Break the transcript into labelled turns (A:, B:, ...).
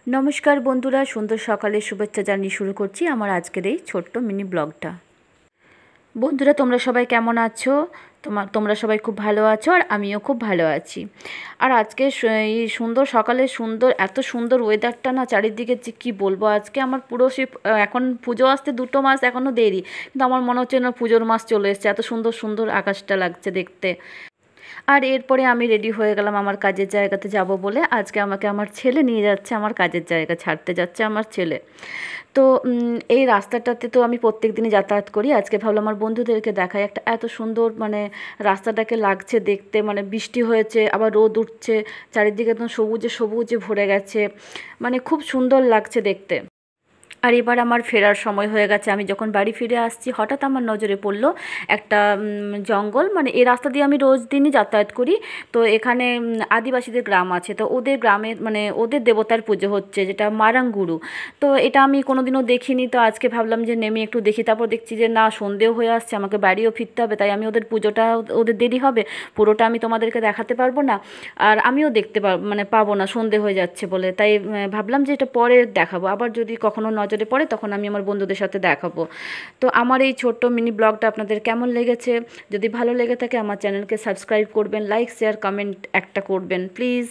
A: নমস্কার বন্ধুরা, সুন্দর সকালের শুভেচ্ছা জানিয়ে শুরু করছি আমার আজকের এই ছোট্ট মিনি ব্লগটা। বন্ধুরা, তোমরা সবাই কেমন আছো? তোমরা সবাই খুব ভালো আছো আর আমিও খুব ভালো আছি। আর আজকে এই সুন্দর সকালে এত সুন্দর ওয়েদারটা না, চারিদিকে যে কী বলবো, আজকে আমার পুরো এখন পুজো আসতে 2 মাস এখনও দেরি, কিন্তু আমার মনে হচ্ছে না পুজোর মাস চলে এসছে, এত সুন্দর সুন্দর আকাশটা লাগছে দেখতে। আর এরপরে আমি রেডি হয়ে গেলাম আমার কাজের জায়গাতে যাব বলে। আজকে আমাকে আমার ছেলে নিয়ে যাচ্ছে, আমার কাজের জায়গা ছাড়তে যাচ্ছে আমার ছেলে। তো এই রাস্তাটাতে তো আমি প্রত্যেক দিনই যাতায়াত করি। আজকে ভাবলাম আমার বন্ধুদেরকে দেখাই, একটা এত সুন্দর রাস্তাটাকে লাগছে দেখতে, বৃষ্টি হয়েছে আবার রোদ উঠছে, চারিদিকে একদম সবুজে সবুজে ভরে গেছে, খুব সুন্দর লাগছে দেখতে। আর এবার আমার ফেরার সময় হয়ে গেছে। আমি যখন বাড়ি ফিরে আসছি, হঠাৎ আমার নজরে পড়লো একটা জঙ্গল। এই রাস্তা দিয়ে আমি রোজ দিনই যাতায়াত করি। তো এখানে আদিবাসীদের গ্রাম আছে, তো ওদের গ্রামের ওদের দেবতার পুজো হচ্ছে, যেটা মারাঙ্গুরু। তো এটা আমি কোনোদিনও দেখিনি, তো আজকে ভাবলাম যে নেমে একটু দেখি। তারপর দেখছি যে না, সন্ধেও হয়ে আসছে, আমাকে বাড়িও ফিরতে হবে, তাই আমি ওদের পুজোটা, ওদের দেরি হবে, পুরোটা আমি তোমাদেরকে দেখাতে পারবো না, আর আমিও দেখতে পাবো না, সন্ধে হয়ে যাচ্ছে বলে। তাই ভাবলাম যে এটা পরে দেখাবো, আবার যদি কখনো নজরে পড়ে তখন আমি আমার বন্ধুদের সাথে দেখাবো। তো আমার এই ছোট্ট মিনি ব্লগটা আপনাদের কেমন লেগেছে? যদি ভালো লেগে থাকে আমার চ্যানেলকে সাবস্ক্রাইব করবেন, লাইক শেয়ার কমেন্ট একটা করবেন প্লিজ।